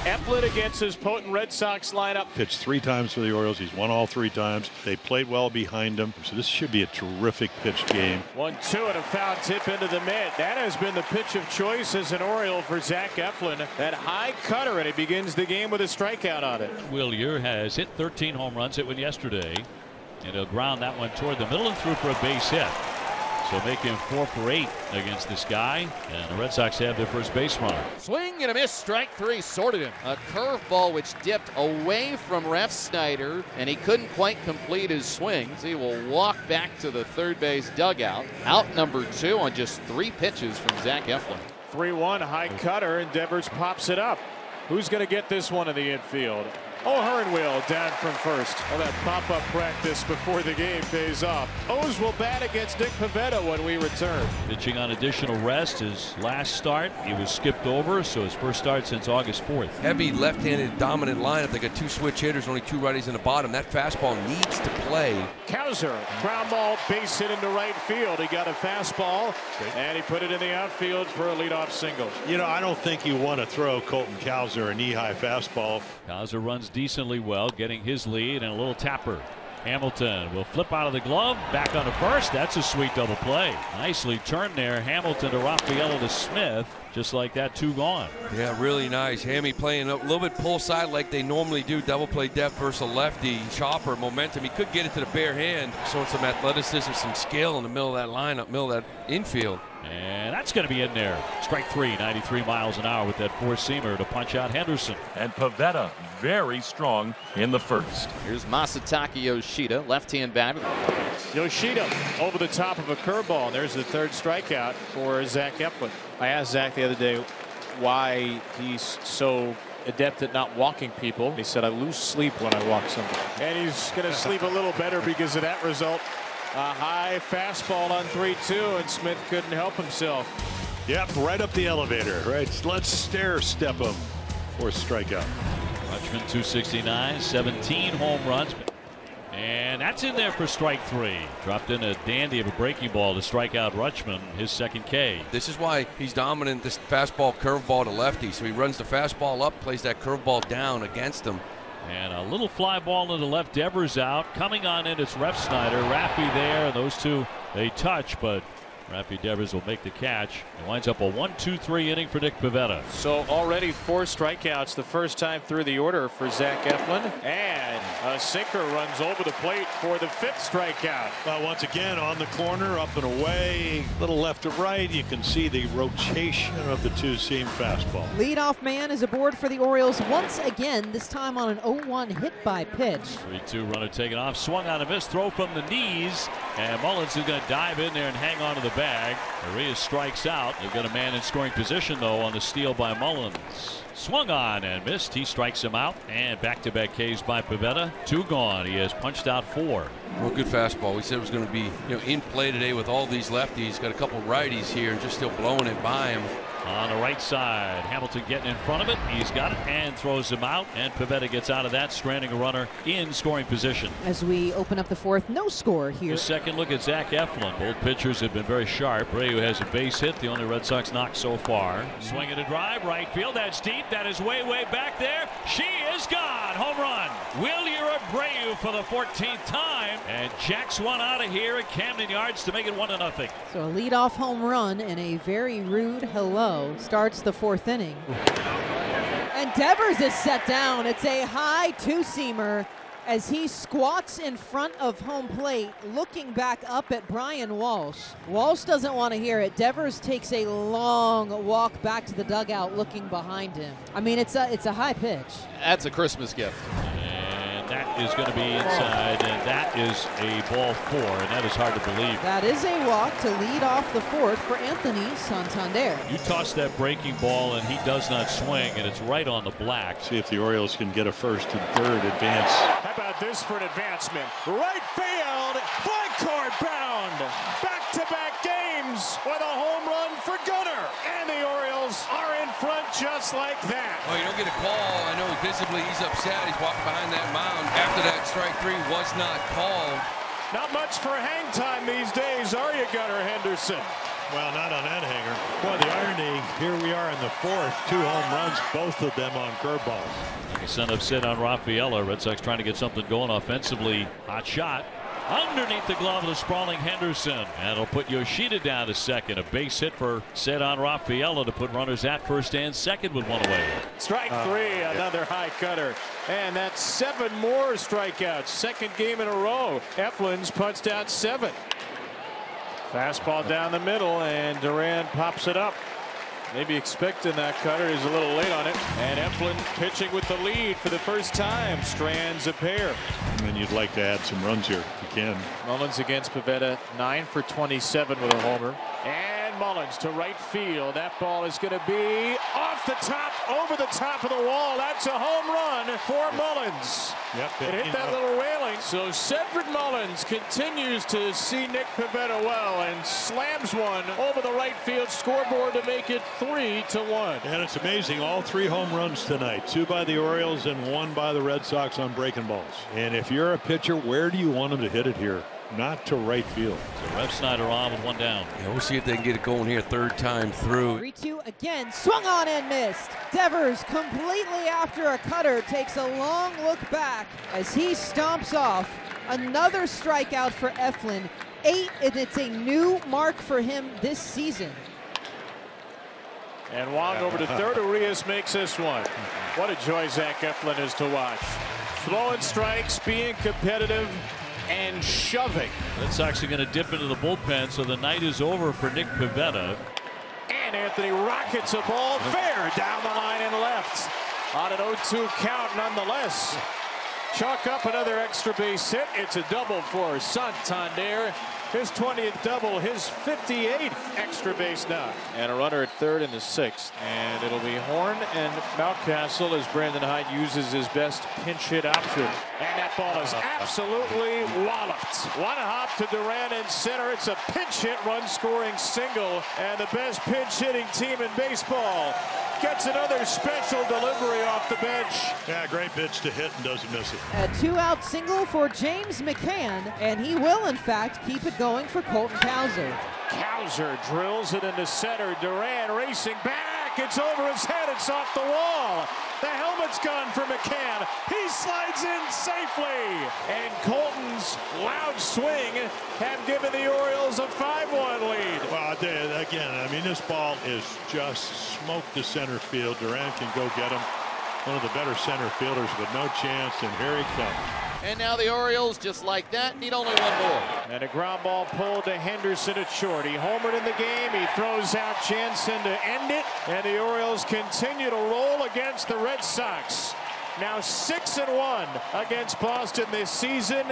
Eflin against his potent Red Sox lineup. Pitched 3 times for the Orioles. He's won all 3 times. They played well behind him. So this should be a terrific pitched game. 1-2 and a foul tip into the mid. That has been the pitch of choice as an Oriole for Zach Eflin. That high cutter, and he begins the game with a strikeout on it. Wilyer has hit 13 home runs. Hit one yesterday. And he'll ground that one toward the middle and through for a base hit. So make him 4 for 8 against this guy. And the Red Sox have their first base runner. Swing and a miss. Strike 3 sorted him. A curveball which dipped away from Refsnyder, and he couldn't quite complete his swings. He will walk back to the third base dugout. Out number 2 on just 3 pitches from Zach Eflin. 3-1 high cutter, and Devers pops it up. Who's going to get this one in the infield? O'Hearn will down from first. Well, that pop-up practice before the game pays off. O's will bat against Nick Pivetta when we return. Pitching on additional rest. His last start, he was skipped over, so his first start since August 4th. Heavy left-handed dominant lineup. They got 2 switch hitters, only 2 righties in the bottom. That fastball needs to play. Cowser, ground ball, base hit into right field. He got a fastball, and he put it in the outfield for a leadoff single. You know, I don't think you want to throw Colton Cowser a knee-high fastball. Cowser runs decently well, getting his lead, and a little tapper. Hamilton will flip out of the glove, back on the first. That's a sweet double play. Nicely turned there. Hamilton to Raphael to Smith. Just like that, 2 gone. Yeah, really nice. Hammy playing a little bit pull side like they normally do. Double play depth versus a lefty. Chopper, momentum. He could get it to the bare hand. Showing some athleticism, some skill in the middle of that lineup, middle of that infield. And that's going to be in there. Strike 3, 93 miles an hour with that 4-seamer to punch out Henderson. And Pivetta very strong in the first. Here's Masataka Yoshida, left-hand batter. Yoshida over the top of a curveball. There's the 3rd strikeout for Zach Eflin. I asked Zach the other day why he's so adept at not walking people. He said, I lose sleep when I walk somebody. And he's going to sleep a little better because of that result. A high fastball on 3-2, and Smith couldn't help himself. Yep, right up the elevator. Right, let's stair step him for a strikeout. Rutschman 269, 17 home runs. And that's in there for strike 3. Dropped in a dandy of a breaking ball to strike out Rutschman, his 2nd K. This is why he's dominant, this fastball curveball to lefty. So he runs the fastball up, plays that curveball down against him. And a little fly ball to the left. Devers out. Coming on in, it's Refsnyder. Raffy there. Those two, they touch, but Raffy Devers will make the catch. It winds up a 1-2-3 inning for Nick Pivetta. So already 4 strikeouts the first time through the order for Zach Eflin. And a sinker runs over the plate for the 5th strikeout. Well, once again, on the corner, up and away, little left to right. You can see the rotation of the 2-seam fastball. Leadoff man is aboard for the Orioles once again, this time on an 0-1 hit by pitch. 3-2 runner taken off. Swung on a miss. Throw from the knees. And Mullins is going to dive in there and hang on to the bag. Arias strikes out. They've got a man in scoring position, though, on the steal by Mullins. Swung on and missed. He strikes him out. And back-to-back Ks by Pivetta. 2 gone. He has punched out 4. Well, good fastball. We said it was going to be, in play today with all these lefties. Got a couple righties here and just still blowing it by him. On the right side, Hamilton getting in front of it. He's got it and throws him out. And Pivetta gets out of that, stranding a runner in scoring position. As we open up the 4th, no score here. A second look at Zach Eflin. Both pitchers have been very sharp. Abreu has a base hit, the only Red Sox knock so far. Swing and a drive, right field. That's deep. That is way, way back there. She is gone. Home run. Wilyer Abreu for the 14th time. And jacks one out of here at Camden Yards to make it 1-0. So a leadoff home run and a very rude hello starts the 4th inning. And Devers is set down. It's a high 2-seamer as he squats in front of home plate looking back up at Brian Walsh. Walsh doesn't want to hear it. Devers takes a long walk back to the dugout looking behind him. I mean, it's a high pitch. That's a Christmas gift. And that is going to be inside, and that is a ball 4, and that is hard to believe. That is a walk to lead off the 4th for Anthony Santander. You toss that breaking ball, and he does not swing, and it's right on the black. See if the Orioles can get a 1st and 3rd advance. How about this for an advancement? Right field, flag cord bound. Back-to-back games with a home run for Gunnar. And the Orioles are in front just like that. Oh, you don't get a call. I know visibly he's upset. He's walking behind that mound after that strike 3 was not called. Not much for hang time these days, are you, Gunnar Henderson? Well, not on that hanger. Boy, the irony, here we are in the fourth. 2 home runs, both of them on curveballs. A send-up sit on Rafaela. Red Sox trying to get something going offensively. Hot shot. Underneath the glove of the sprawling Henderson. And it'll put Yoshida down to second. A base hit for set on Rafaela to put runners at first and second with 1 away. Strike 3, another high cutter. And that's 7 more strikeouts. Second game in a row. Eflin's punched out 7. Fastball down the middle, and Duran pops it up. Maybe expecting that cutter. Is a little late on it. And Eflin pitching with the lead for the first time. Strands a pair. And you'd like to add some runs here if you can. Mullins against Pivetta, 9 for 27 with a homer. And Mullins to right field. That ball is going to be off the top, over the top of the wall. That's a home run for Mullins. Yep, It hit that little railing. So Cedric Mullins continues to see Nick Pivetta well and slams one over the right field scoreboard to make it 3-1. And it's amazing, all 3 home runs tonight. 2 by the Orioles and 1 by the Red Sox on breaking balls. And if you're a pitcher, where do you want them to hit it here? Not to right field. So Rev Snyder on with 1 down. Yeah, we'll see if they can get it going here 3rd time through. 3-2 again, swung on and missed. Devers completely after a cutter takes a long look back as he stomps off. Another strikeout for Eflin. 8, and it's a new mark for him this season. And Wong over to third. Urias makes this one. What a joy Zach Eflin is to watch. Throwing strikes, being competitive, and shoving. Red Sox are going to dip into the bullpen, so the night is over for Nick Pivetta. And Anthony rockets a ball fair down the line and left. On an 0-2 count nonetheless. Chalk up another extra base hit. It's a double for Santander. His 20th double, his 58th extra base knock. And a runner at third in the 6th. And it'll be Horn and Mountcastle as Brandon Hyde uses his best pinch hit option. And that ball is absolutely walloped. 1 hop to Duran in center. It's a pinch hit run scoring single. And the best pinch hitting team in baseball gets another special delivery off the bench. Yeah, great pitch to hit and doesn't miss it. A 2-out single for James McCann, and he will in fact keep it going for Colton Cowser. Cowser drills it into center. Duran racing back. It's over his head. It's off the wall. The helmet's gone for McCann. He slides in safely. And Colton's loud swing have given the Orioles a 5-1 lead. Well, I tell you, again, I mean, this ball is just smoked to center field. Duran can go get him. One of the better center fielders, but no chance, and here he comes. And now the Orioles, just like that, need only 1 more. And a ground ball pulled to Henderson at short. He homered in the game. He throws out Jansen to end it. And the Orioles continue to roll against the Red Sox. Now 6-1 against Boston this season.